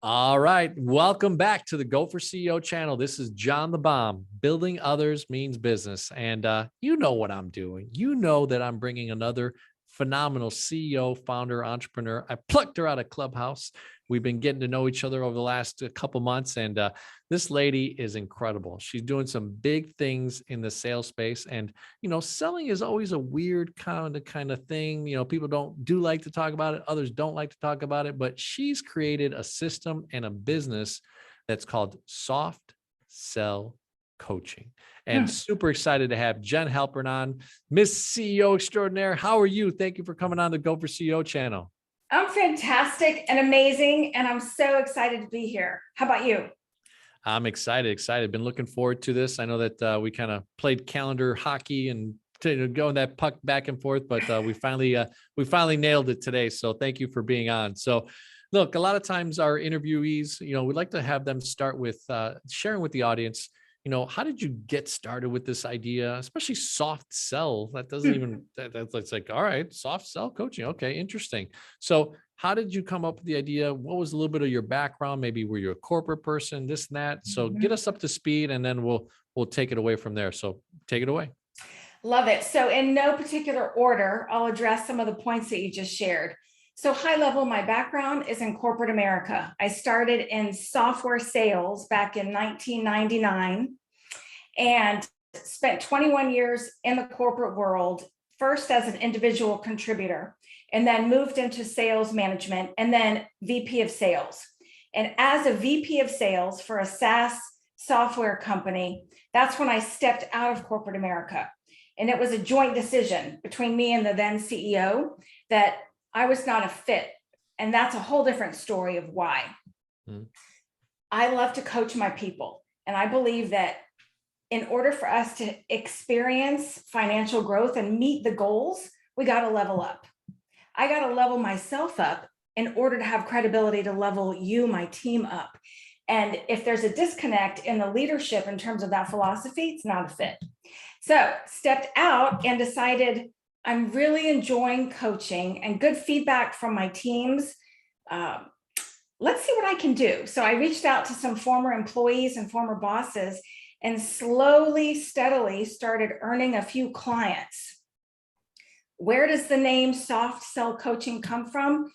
All right. Welcome back to the Go for CEO channel. This is John the Bomb. Building others means business. And you know what I'm doing. You know that I'm bringing another phenomenal CEO, founder, entrepreneur. I plucked her out of Clubhouse. We've been getting to know each other over the last couple months. And this lady is incredible. She's doing some big things in the sales space. And, selling is always a weird kind of thing. People do like to talk about it. Others don't like to talk about it. But she's created a system and a business that's called Soft Sell Coaching. And super excited to have Jen Hapern on, Miss CEO Extraordinaire. How are you? Thank you for coming on the Go for CEO channel. I'm fantastic and amazing, and I'm so excited to be here. How about you? I'm excited. Been looking forward to this. I know that we kind of played calendar hockey and going that puck back and forth, but we finally nailed it today. So thank you for being on. So look, a lot of times our interviewees, we'd like to have them start with sharing with the audience, how did you get started with this idea, especially soft sell? That doesn't even, that's like, all right, soft sell coaching. Okay, interesting. So how did you come up with the idea? What was a little bit of your background? Maybe were you a corporate person, this and that? So get us up to speed and then we'll take it away from there. So take it away. Love it. So in no particular order, I'll address some of the points that you just shared. So high level, my background is in corporate America. I started in software sales back in 1999 and spent 21 years in the corporate world, first as an individual contributor, and then moved into sales management and then VP of sales. And as a VP of sales for a SaaS software company, that's when I stepped out of corporate America. And it was a joint decision between me and the then CEO that I was not a fit. And that's a whole different story of why. I love to coach my people. And I believe that in order for us to experience financial growth and meet the goals, we got to level up. I got to level myself up in order to have credibility to level you, my team, up. And if there's a disconnect in the leadership in terms of that philosophy, it's not a fit. So stepped out and decided I'm really enjoying coaching and good feedback from my teams. Let's see what I can do. So I reached out to some former employees and former bosses and slowly, steadily started earning a few clients. Where does the name Soft Sell Coaching come from?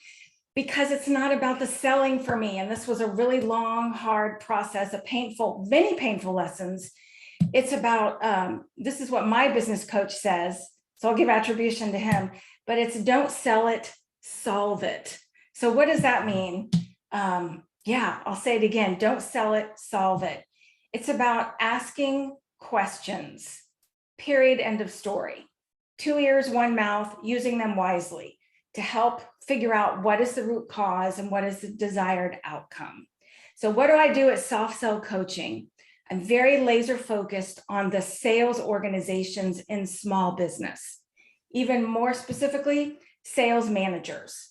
Because it's not about the selling for me. And this was a really long, hard process, many painful lessons. It's about, this is what my business coach says, so I'll give attribution to him, but it's don't sell it, solve it. So what does that mean? I'll say it again, don't sell it, solve it. It's about asking questions, period, end of story. 2 ears, 1 mouth, using them wisely to help figure out what is the root cause and what is the desired outcome. So what do I do at Soft Sell Coaching? I'm very laser focused on the sales organizations in small business, even more specifically, sales managers.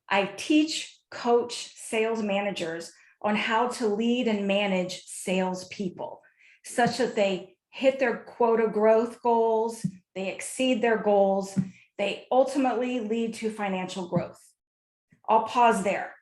I teach, coach sales managers on how to lead and manage salespeople such that they hit their quota growth goals, they exceed their goals, they ultimately lead to financial growth. I'll pause there.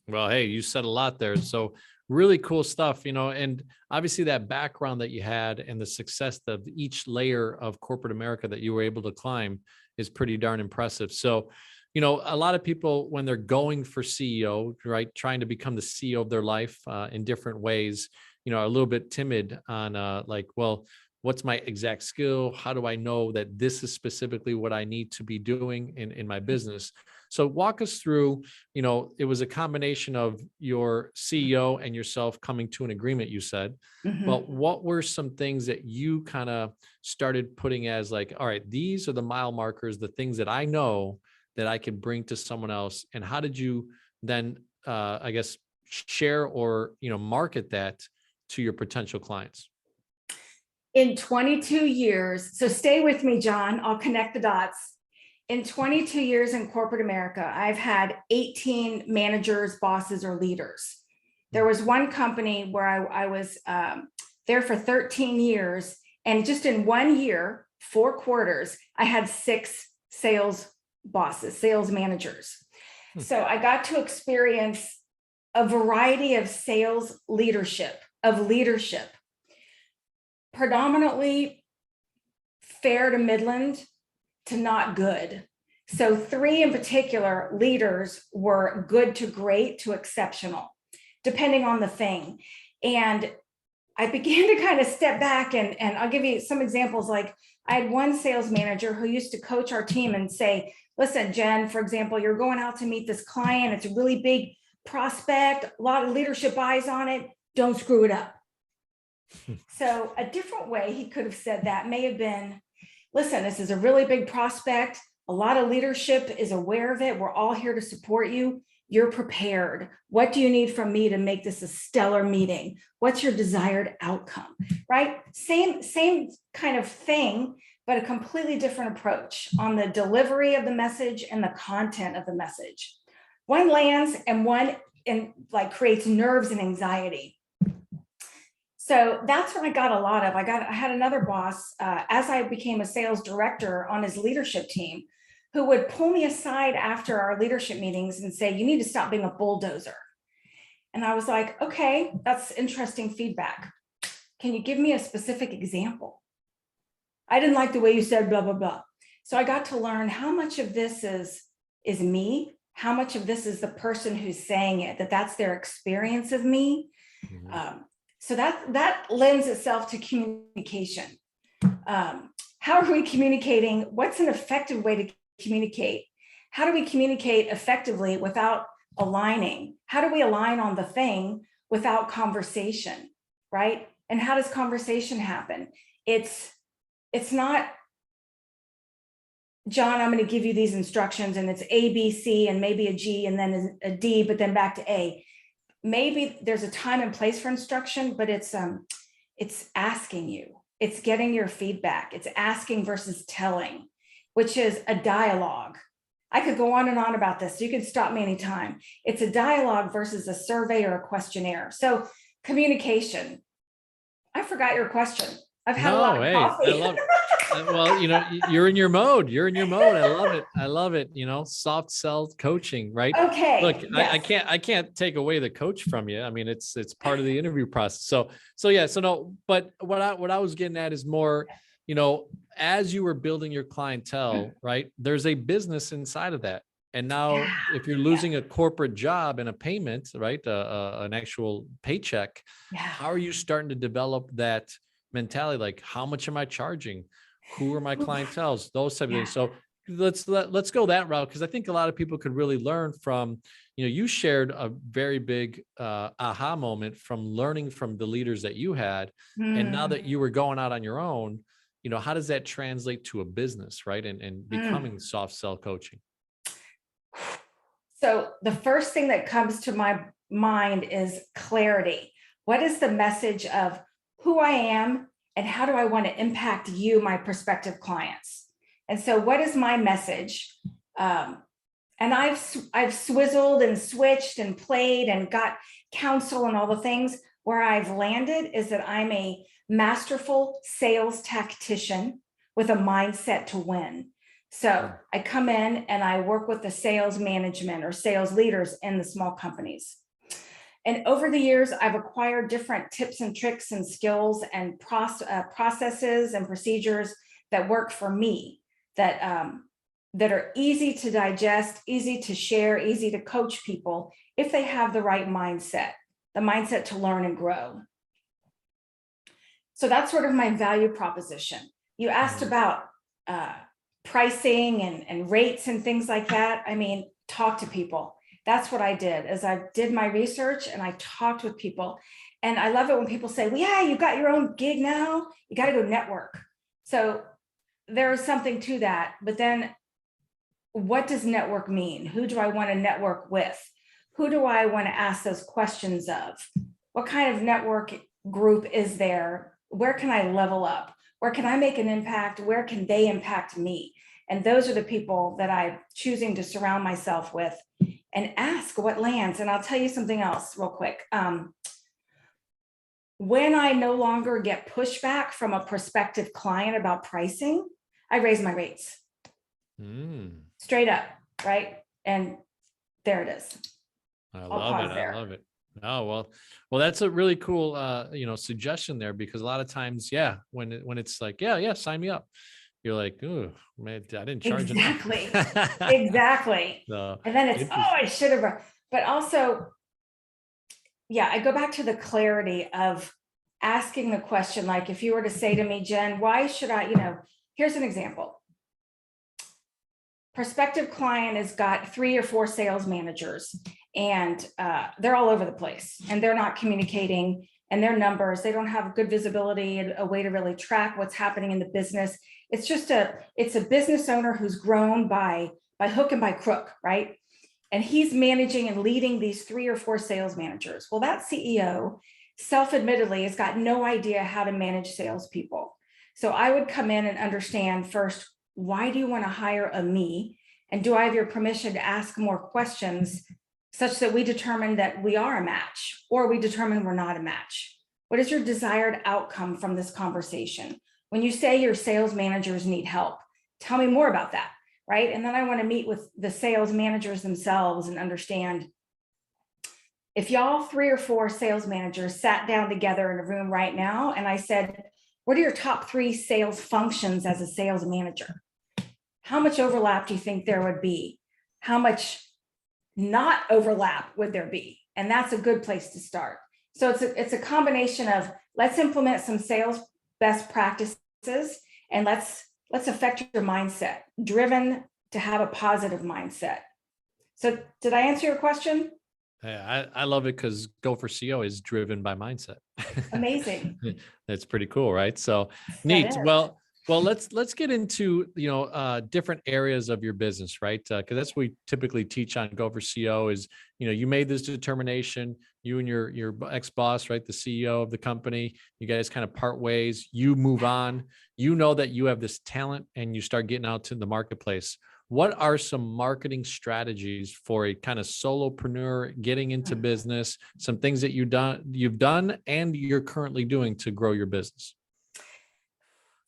Well, hey, you said a lot there. So really cool stuff, and obviously that background that you had and the success of each layer of corporate America that you were able to climb is pretty darn impressive. So, a lot of people, when they're going for CEO, right, trying to become the CEO of their life in different ways, are a little bit timid on well, what's my exact skill? How do I know that this is specifically what I need to be doing in my business? So walk us through, it was a combination of your CEO and yourself coming to an agreement, you said, but what were some things that you kind of started putting as like, all right, these are the mile markers, the things that I know that I could bring to someone else. And how did you then, share or, market that to your potential clients? In 22 years, so stay with me, John, I'll connect the dots. In 22 years in corporate America, I've had 18 managers, bosses, or leaders. There was one company where I was there for 13 years, and just in 1 year, 4 quarters, I had 6 sales bosses, sales managers. Hmm. So I got to experience a variety of sales leadership, predominantly fair to Midland to not good. So 3 in particular leaders were good to great to exceptional, depending on the thing. And I began to kind of step back, and I'll give you some examples. Like, I had one sales manager who used to coach our team and say, listen, Jen, for example, you're going out to meet this client. It's a really big prospect, a lot of leadership eyes on it. Don't screw it up. So a different way he could have said that may have been, listen, this is a really big prospect. A lot of leadership is aware of it. We're all here to support you. You're prepared. What do you need from me to make this a stellar meeting? What's your desired outcome, right? Same kind of thing, but a completely different approach on the delivery of the message and the content of the message. One lands and one creates nerves and anxiety. So that's what I got a lot of. I had another boss as I became a sales director on his leadership team, who would pull me aside after our leadership meetings and say, you need to stop being a bulldozer. And I was like, okay, that's interesting feedback. Can you give me a specific example? I didn't like the way you said blah, blah, blah. So I got to learn how much of this is me, how much of this is the person who's saying it, that's their experience of me. Mhm. So that lends itself to communication. How are we communicating? What's an effective way to communicate? How do we communicate effectively without aligning? How do we align on the thing without conversation, right? And how does conversation happen? It's not, John, I'm going to give you these instructions and it's A, B, C, and maybe a G and then a D, but then back to A. Maybe there's a time and place for instruction, but it's asking you, it's getting your feedback. It's asking versus telling, which is a dialogue. I could go on and on about this. So you can stop me anytime. It's a dialogue versus a survey or a questionnaire. So communication. I forgot your question. I've had a lot No, of hey, I coffee. love it. Well, you're in your mode. You're in your mode. I love it. I love it. Soft sell coaching, right? Look, Okay. I Yes. can't take away the coach from you. I mean, it's part of the interview process. So yeah, so no, but what I was getting at is more, as you were building your clientele, right? There's a business inside of that. And now if you're Yeah. losing a corporate job and a payment, right? An actual paycheck, Yeah. how are you starting to develop that mentality? Like, how much am I charging? Who are my clientels? Those type of things. So let's go that route, because I think a lot of people could really learn from, you shared a very big aha moment from learning from the leaders that you had. And now that you were going out on your own, how does that translate to a business, right? And becoming soft sell coaching. So the first thing that comes to my mind is clarity. What is the message of who I am and how do I want to impact you, my prospective clients? And so what is my message? And I've swizzled and switched and played and got counsel and all the things. Where I've landed is that I'm a masterful sales tactician with a mindset to win. So I come in and I work with the sales management or sales leaders in the small companies. And over the years, I've acquired different tips and tricks and skills and processes and procedures that work for me, that are easy to digest, easy to share, easy to coach people if they have the right mindset, the mindset to learn and grow. So that's sort of my value proposition. You asked about pricing and rates and things like that. I mean, talk to people. That's what I did, is I did my research and I talked with people. And I love it when people say, well, yeah, you got your own gig now, you got to go network. So there's something to that. But then what does network mean? Who do I want to network with? Who do I want to ask those questions of? What kind of network group is there? Where can I level up? Where can I make an impact? Where can they impact me? And those are the people that I'm choosing to surround myself with and ask what lands. And I'll tell you something else real quick. When I no longer get pushback from a prospective client about pricing, I raise my rates. Straight up, right? And There it is. I I'll love it. pause I there. love it. Oh, well, that's a really cool, suggestion there, because a lot of times, yeah, when it's like, yeah, sign me up, you're like, oh man, I didn't charge enough. Exactly. Exactly. So And then it's, oh, interesting. I should have, but also, yeah, I go back to the clarity of asking the question. Like if you were to say to me, Jen, why should I, here's an example. Prospective client has got 3 or 4 sales managers, and they're all over the place, and they're not communicating, and their numbers, they don't have good visibility and a way to really track what's happening in the business. It's just it's a business owner who's grown by hook and by crook, right? And he's managing and leading these 3 or 4 sales managers. Well, that CEO self-admittedly has got no idea how to manage salespeople. So I would come in and understand first, why do you want to hire a me? And do I have your permission to ask more questions such that we determine that we are a match, or we determine we're not a match? What is your desired outcome from this conversation? When you say your sales managers need help, tell me more about that, right? And then I want to meet with the sales managers themselves and understand, if y'all 3 or 4 sales managers sat down together in a room right now, and I said, what are your top 3 sales functions as a sales manager? How much overlap do you think there would be? How much not overlap would there be? And that's a good place to start. So it's a combination of, let's implement some sales best practices, and let's affect your mindset, driven to have a positive mindset. So did I answer your question? Yeah, I love it, because Go for CO is driven by mindset. Amazing. That's pretty cool, right? So That neat. is. Well, let's get into different areas of your business, right? Because that's what we typically teach on Go for CO is, you made this determination, you and your ex-boss, right, the CEO of the company, you guys kind of part ways, you move on, that you have this talent, and you start getting out to the marketplace. What are some marketing strategies for a kind of solopreneur getting into business? Some things that you've done and you're currently doing to grow your business?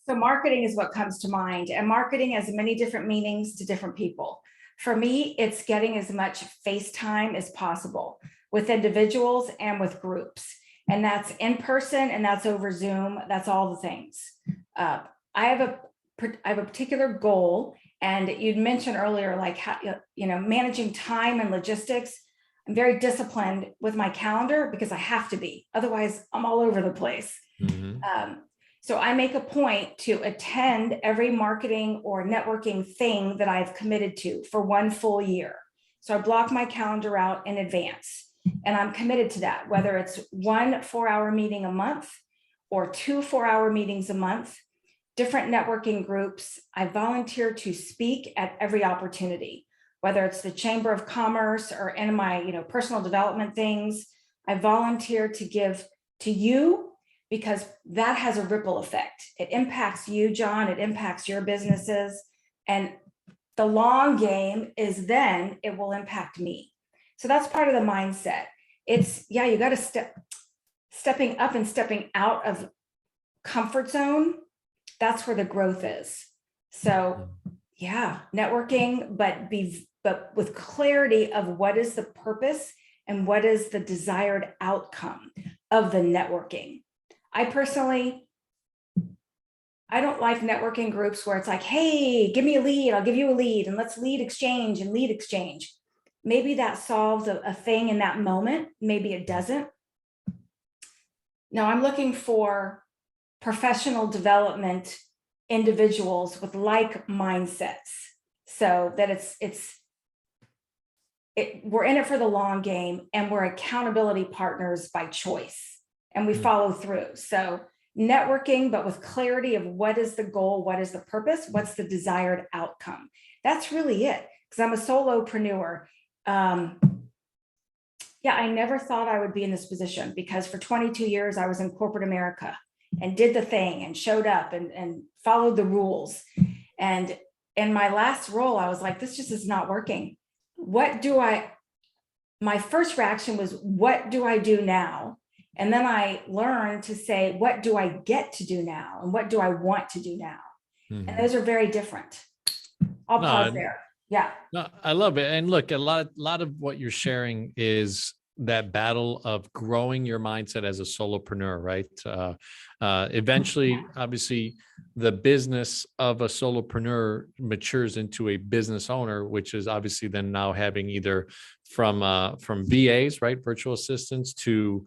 So marketing is what comes to mind, and marketing has many different meanings to different people. For me, it's getting as much face time as possible with individuals and with groups. And that's in person, and that's over Zoom. That's all the things. I have a particular goal, and you'd mentioned earlier, like how, managing time and logistics. I'm very disciplined with my calendar because I have to be. Otherwise, I'm all over the place. Mm-hmm. So I make a point to attend every marketing or networking thing that I've committed to for 1 full year. So I block my calendar out in advance, and I'm committed to that, whether it's 1 4-hour meeting a month or 2 4-hour meetings a month, different networking groups. I volunteer to speak at every opportunity, whether it's the Chamber of Commerce or in my personal development things. I volunteer to give to you, because that has a ripple effect. It impacts you, John, it impacts your businesses. And the long game is then it will impact me. So that's part of the mindset. It's, you got to stepping up and stepping out of comfort zone. That's where the growth is. So networking, but with clarity of what is the purpose and what is the desired outcome of the networking. I personally, I don't like networking groups where it's like, hey, give me a lead, I'll give you a lead, and let's lead exchange and lead exchange. Maybe that solves a thing in that moment. Maybe it doesn't. No, I'm looking for professional development individuals with like mindsets, so that we're in it for the long game, and we're accountability partners by choice, and we follow through. So networking, but with clarity of what is the goal, what is the purpose, what's the desired outcome. That's really it, because I'm a solopreneur. I never thought I would be in this position, because for 22 years I was in corporate America and did the thing and showed up and followed the rules. And in my last role, I was like, this just is not working. My first reaction was, what do I do now? And then I learned to say, what do I get to do now? And what do I want to do now? And those are very different. I'll pause there. Yeah. No, I love it. And look, a lot of what you're sharing is that battle of growing your mindset as a solopreneur, right? Eventually, obviously, the business of a solopreneur matures into a business owner, which is obviously then now having either from VAs, right, virtual assistants, to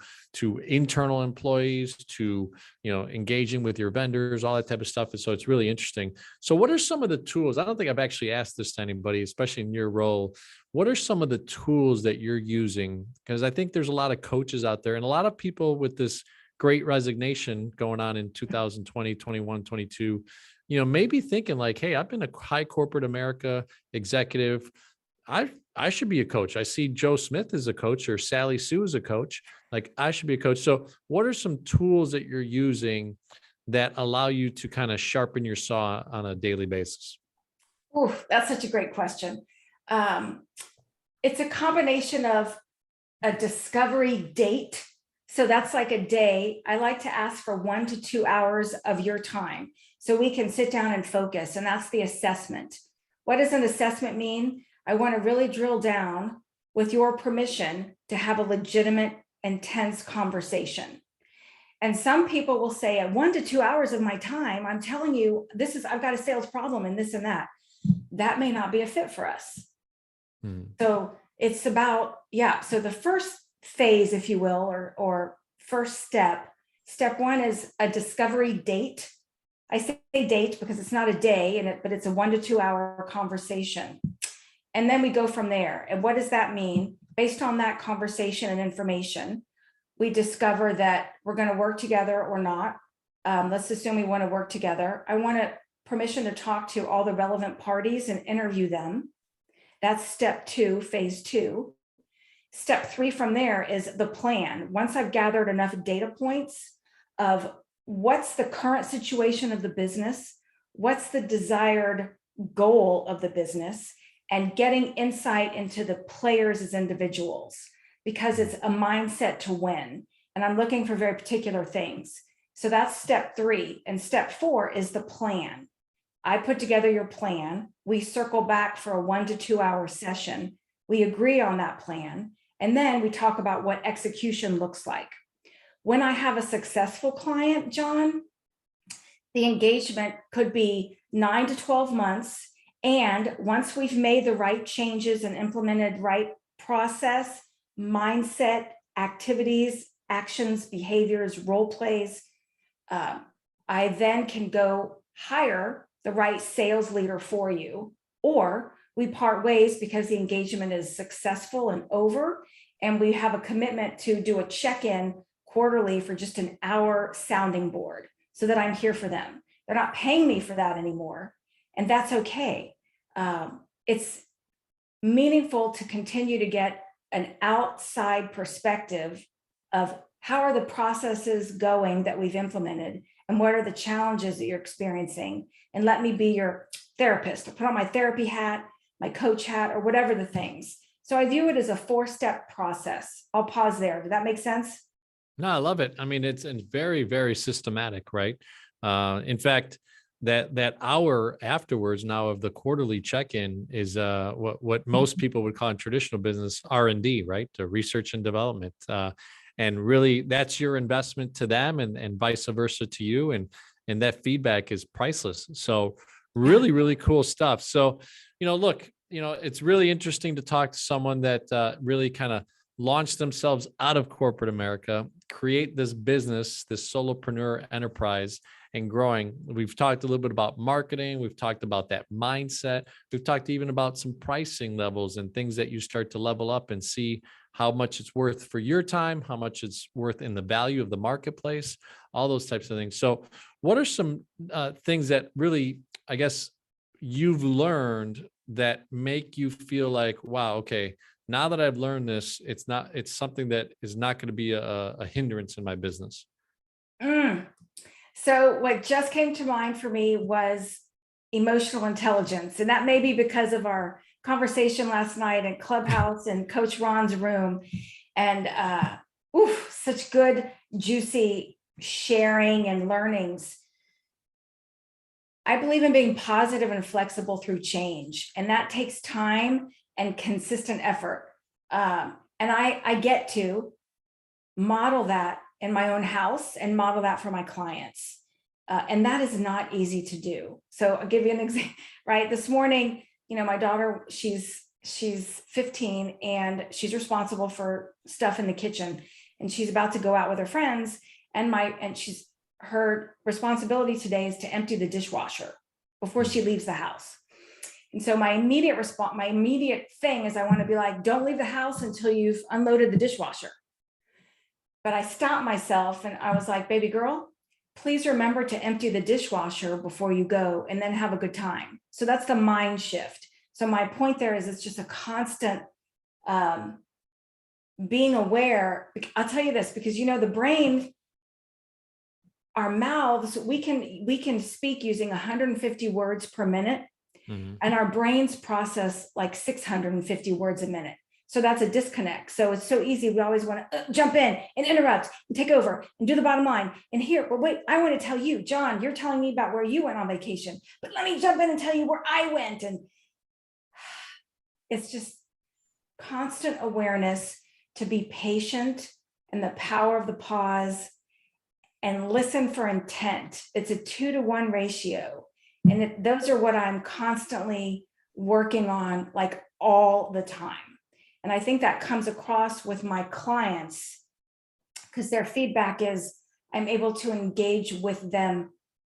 internal employees, to engaging with your vendors, all that type of stuff. And so it's really interesting. So what are some of the tools? I don't think I've actually asked this to anybody, especially in your role. What are some of the tools that you're using? Because I think there's a lot of coaches out there and a lot of people with this great resignation going on in 2020, 21, 22, maybe thinking like, hey, I've been a high corporate America executive. I should be a coach. I see Joe Smith as a coach or Sally Sue as a coach. Like I should be a coach. So what are some tools that you're using that allow you to kind of sharpen your saw on a daily basis? Ooh, that's such a great question. Um, it's a combination of a discovery date. So that's like a day. I like to ask for 1 to 2 hours of your time so we can sit down and focus. And that's the assessment. What does an assessment mean? I want to really drill down with your permission to have a legitimate, intense conversation. And some people will say at 1 to 2 hours of my time, I'm telling you, I've got a sales problem and this and that. That may not be a fit for us. Hmm. So it's about, yeah. So the first phase, if you will, or first step one is a discovery date. I say date because it's not a day but it's a 1 to 2 hour conversation. And then we go from there. And what does that mean? Based on that conversation and information, we discover that we're going to work together or not. Let's assume we want to work together. I want permission to talk to all the relevant parties and interview them. That's step 2, phase 2. Step 3 from there is the plan. Once I've gathered enough data points of what's the current situation of the business, what's the desired goal of the business, and getting insight into the players as individuals, because it's a mindset to win. And I'm looking for very particular things. So that's step 3. And step 4 is the plan. I put together your plan. We circle back for a 1 to 2 hour session. We agree on that plan. And then we talk about what execution looks like. When I have a successful client, John, the engagement could be 9 to 12 months. And once we've made the right changes and implemented right process, mindset, activities, actions, behaviors, role plays, I then can go hire the right sales leader for you, or we part ways because the engagement is successful and over, and we have a commitment to do a check-in quarterly for just an hour sounding board so that I'm here for them. They're not paying me for that anymore, and that's okay. It's meaningful to continue to get an outside perspective of how are the processes going that we've implemented and what are the challenges that you're experiencing, and let me be your therapist. I put on my therapy hat, my coach hat, or whatever the things. So I view it as a 4-step process. I'll pause there. Did that make sense? No, I love it. I mean, it's very, very systematic, right? In fact, that hour afterwards now of the quarterly check-in is what most people would call in traditional business R&D, right? Research and development. And really that's your investment to them, and vice versa to you. And that feedback is priceless. So really, really cool stuff. So, look, it's really interesting to talk to someone that really kind of launched themselves out of corporate America, create this business, this solopreneur enterprise, and growing. We've talked a little bit about marketing. We've talked about that mindset. We've talked even about some pricing levels and things that you start to level up and see how much it's worth for your time, how much it's worth in the value of the marketplace, all those types of things. So what are some things that really, I guess, you've learned that make you feel like, wow, okay, now that I've learned this, it's something that is not going to be a hindrance in my business? Mm. So what just came to mind for me was emotional intelligence. And that may be because of our conversation last night in Clubhouse and Coach Ron's room. And such good, juicy sharing and learnings. I believe in being positive and flexible through change, and that takes time and consistent effort. And I get to model that in my own house and model that for my clients. And that is not easy to do. So I'll give you an example, right? This morning, my daughter, she's 15 and she's responsible for stuff in the kitchen, and she's about to go out with her friends. And her responsibility today is to empty the dishwasher before she leaves the house. And so my immediate thing is I want to be like, don't leave the house until you've unloaded the dishwasher. But I stopped myself and I was like, baby girl, please remember to empty the dishwasher before you go, and then have a good time. So that's the mind shift. So my point there is it's just a constant being aware. I'll tell you this, because the brain, our mouths, we can speak using 150 words per minute, and our brains process like 650 words a minute. So that's a disconnect. So it's so easy. We always want to jump in and interrupt and take over and do the bottom line. And here, but wait, I want to tell you, John, you're telling me about where you went on vacation, but let me jump in and tell you where I went. And it's just constant awareness to be patient, and the power of the pause, and listen for intent. It's a 2-to-1 ratio. And those are what I'm constantly working on, like all the time. And I think that comes across with my clients, because their feedback is I'm able to engage with them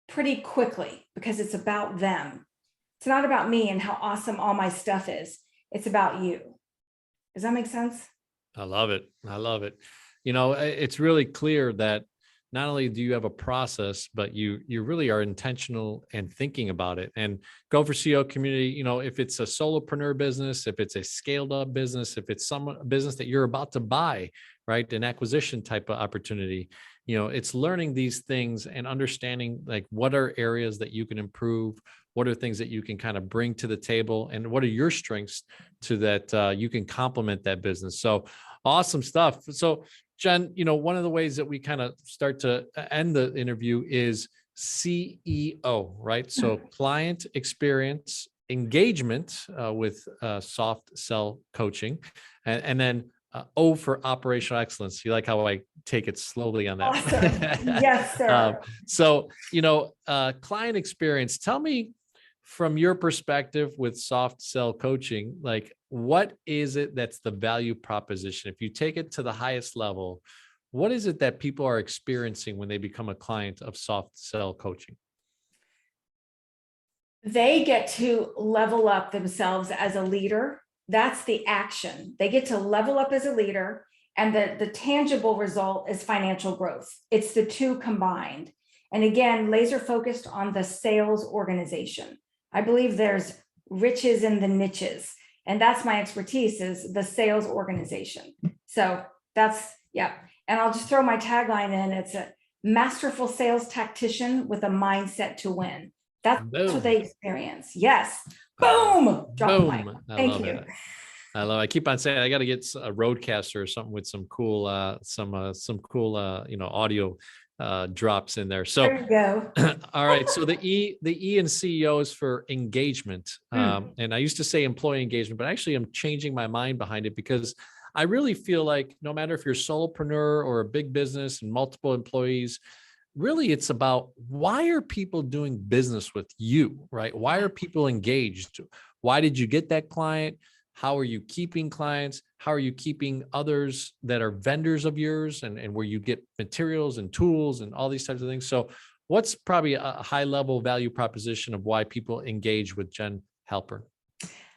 pretty quickly because it's about them. It's not about me and how awesome all my stuff is. It's about you. Does that make sense? I love it. I love it. It's really clear that not only do you have a process, but you really are intentional and thinking about it. And Go for CEO community, if it's a solopreneur business, if it's a scaled up business, if it's a business that you're about to buy, right, an acquisition type of opportunity, it's learning these things and understanding like what are areas that you can improve, what are things that you can kind of bring to the table, and what are your strengths to that you can complement that business. So awesome stuff. So Jen, one of the ways that we kind of start to end the interview is CEO, right? So client experience engagement with soft sell coaching, and then O for operational excellence. You like how I take it slowly on that? Awesome. Yes, sir. So, client experience, tell me from your perspective with soft sell coaching, like what is it that's the value proposition? If you take it to the highest level, what is it that people are experiencing when they become a client of soft sell coaching? They get to level up themselves as a leader. That's the action. They get to level up as a leader, and the tangible result is financial growth. It's the two combined. And again, laser focused on the sales organization. I believe there's riches in the niches, and that's my expertise, is the sales organization. So that's, yeah. And I'll just throw my tagline in. It's a masterful sales tactician with a mindset to win. That's what they experience. Yes. Boom. Drop the mic. Thank you. I keep on saying I got to get a roadcaster or something with some cool, audio drops in there. So there you go. all right. So the E in CEO is for engagement. And I used to say employee engagement, but actually I'm changing my mind behind it, because I really feel like no matter if you're a solopreneur or a big business and multiple employees, really it's about why are people doing business with you, right? Why are people engaged? Why did you get that client? How are you keeping clients? How are you keeping others that are vendors of yours, and where you get materials and tools and all these types of things? So what's probably a high level value proposition of why people engage with Jen Hapern?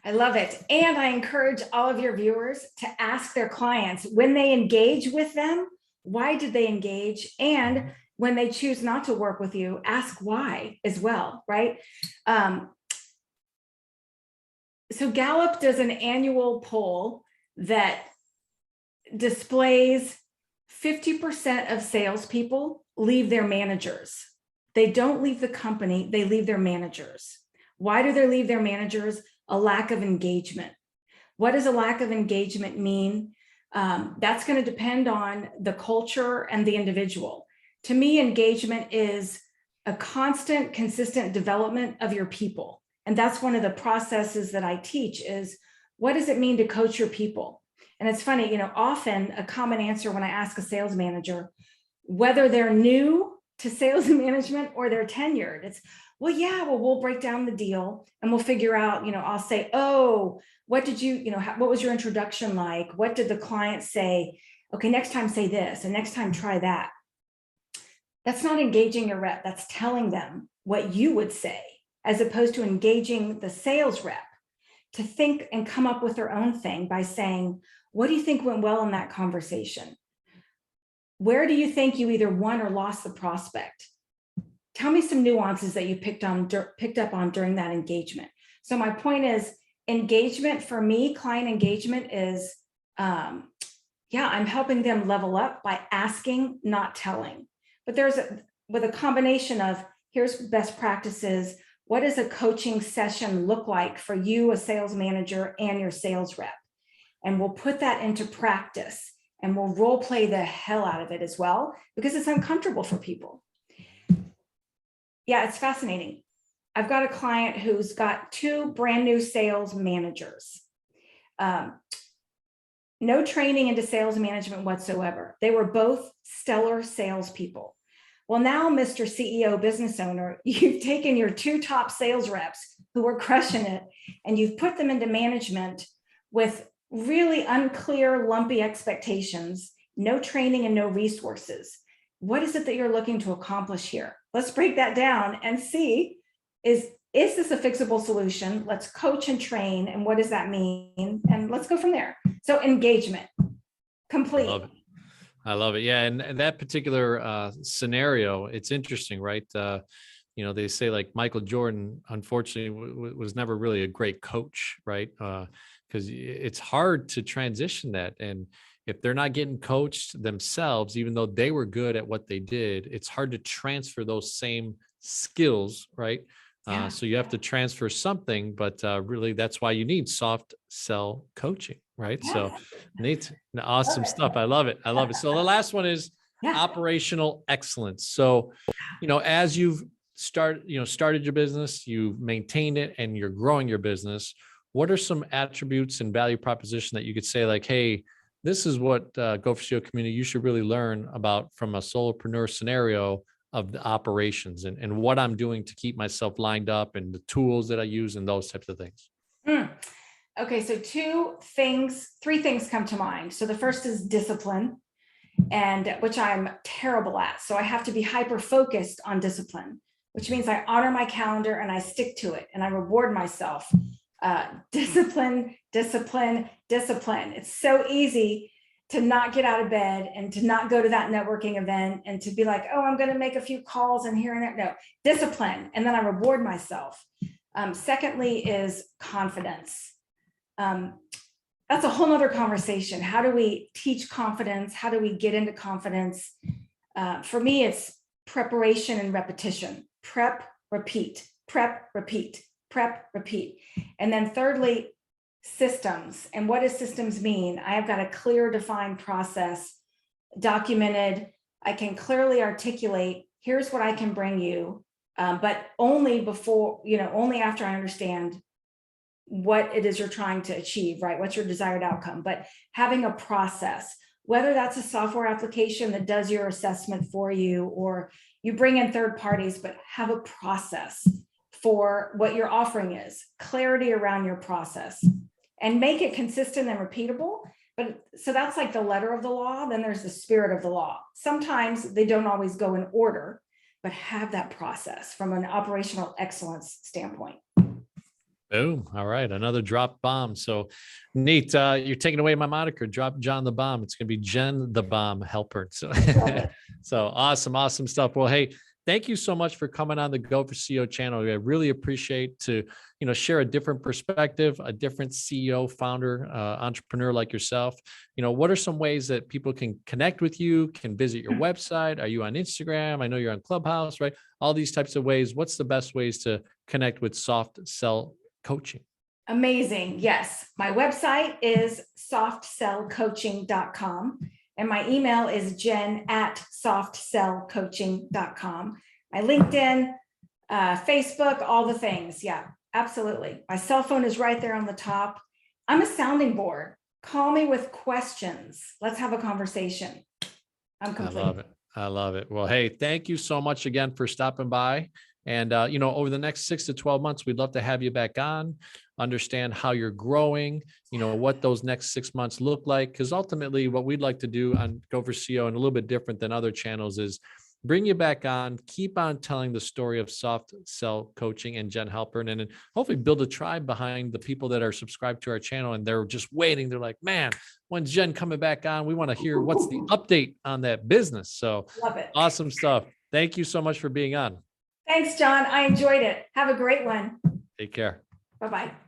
I love it. And I encourage all of your viewers to ask their clients when they engage with them, why did they engage? And when they choose not to work with you, ask why as well, right? So Gallup does an annual poll that displays 50% of salespeople leave their managers. They don't leave the company, they leave their managers. Why do they leave their managers? A lack of engagement. What does a lack of engagement mean? That's going to depend on the culture and the individual. To me, engagement is a constant, consistent development of your people. And that's one of the processes that I teach is, what does it mean to coach your people? And it's funny, often a common answer when I ask a sales manager, whether they're new to sales management or they're tenured, it's, well, we'll break down the deal and we'll figure out, I'll say, oh, what did what was your introduction like? What did the client say? Okay, next time say this, and next time try that. That's not engaging your rep. That's telling them what you would say, as opposed to engaging the sales rep to think and come up with their own thing by saying, what do you think went well in that conversation? Where do you think you either won or lost the prospect? Tell me some nuances that you picked up on during that engagement. So my point is, engagement for me, client engagement is, I'm helping them level up by asking, not telling. But with a combination of, here's best practices, what does a coaching session look like for you, a sales manager, and your sales rep? And we'll put that into practice and we'll role play the hell out of it as well, because it's uncomfortable for people. Yeah, it's fascinating. I've got a client who's got 2 brand new sales managers. No training into sales management whatsoever. They were both stellar salespeople. Well, now, Mr. CEO, business owner, you've taken your 2 top sales reps who were crushing it, and you've put them into management with really unclear, lumpy expectations, no training and no resources. What is it that you're looking to accomplish here? Let's break that down and see, is this a fixable solution? Let's coach and train. And what does that mean? And let's go from there. So engagement, complete. I love it. Yeah. And that particular scenario, it's interesting, right? They say like Michael Jordan, unfortunately, was never really a great coach, right? Because it's hard to transition that. And if they're not getting coached themselves, even though they were good at what they did, it's hard to transfer those same skills, right? So you have to transfer something, but really that's why you need soft sell coaching, right? Yes. So neat, awesome stuff. I love it. I love it. So the last one is operational excellence. So, as you've started your business, you've maintained it and you're growing your business, what are some attributes and value proposition that you could say like, hey, this is what Go for CEO community, you should really learn about from a solopreneur scenario of the operations and what I'm doing to keep myself lined up and the tools that I use and those types of things. Okay, so 3 things come to mind. So the first is discipline, and which I'm terrible at. So I have to be hyper focused on discipline, which means I honor my calendar and I stick to it and I reward myself. Discipline, discipline, discipline. It's so easy to not get out of bed and to not go to that networking event and to be like, oh, I'm going to make a few calls and here and there. No, discipline. And then I reward myself. Secondly is confidence. That's a whole nother conversation. How do we teach confidence? How do we get into confidence? For me, it's preparation and repetition. Prep, repeat, prep, repeat, prep, repeat. And then thirdly, systems. And what does systems mean? I have got a clear, defined process, documented. I can clearly articulate, here's what I can bring you, but only after I understand what it is you're trying to achieve, right? What's your desired outcome? But having a process, whether that's a software application that does your assessment for you, or you bring in third parties, but have a process for what your offering is, clarity around your process, and make it consistent and repeatable. But so that's like the letter of the law. Then there's the spirit of the law. Sometimes they don't always go in order, but have that process from an operational excellence standpoint. Boom. All right. Another drop bomb. So neat. You're taking away my moniker, Drop John the Bomb. It's going to be Jen the Bomb Hapern. So awesome stuff. Well, hey, thank you so much for coming on the Go for CEO channel. I really appreciate to, share a different perspective, a different CEO, founder, entrepreneur like yourself. What are some ways that people can connect with you, can visit your website? Are you on Instagram? I know you're on Clubhouse, right? All these types of ways. What's the best ways to connect with soft sell coaching? Amazing. Yes. My website is softsellcoaching.com. And my email is jen@softsellcoaching.com. my LinkedIn, Facebook, all the things. Yeah, absolutely. My cell phone is right there on the top. I'm a sounding board. Call me with questions. Let's have a conversation. I'm I complete. love it. I love it. Well, hey, thank you so much again for stopping by. And, over the next 6 to 12 months, we'd love to have you back on, understand how you're growing, what those next 6 months look like. Because ultimately, what we'd like to do on Go for CEO and a little bit different than other channels is bring you back on, keep on telling the story of soft sell coaching and Jen Halpern, and then hopefully build a tribe behind the people that are subscribed to our channel. And they're just waiting. They're like, man, when's Jen coming back on? We want to hear what's the update on that business. So Love it. awesome stuff. Thank you so much for being on. Thanks, John. I enjoyed it. Have a great one. Take care. Bye-bye.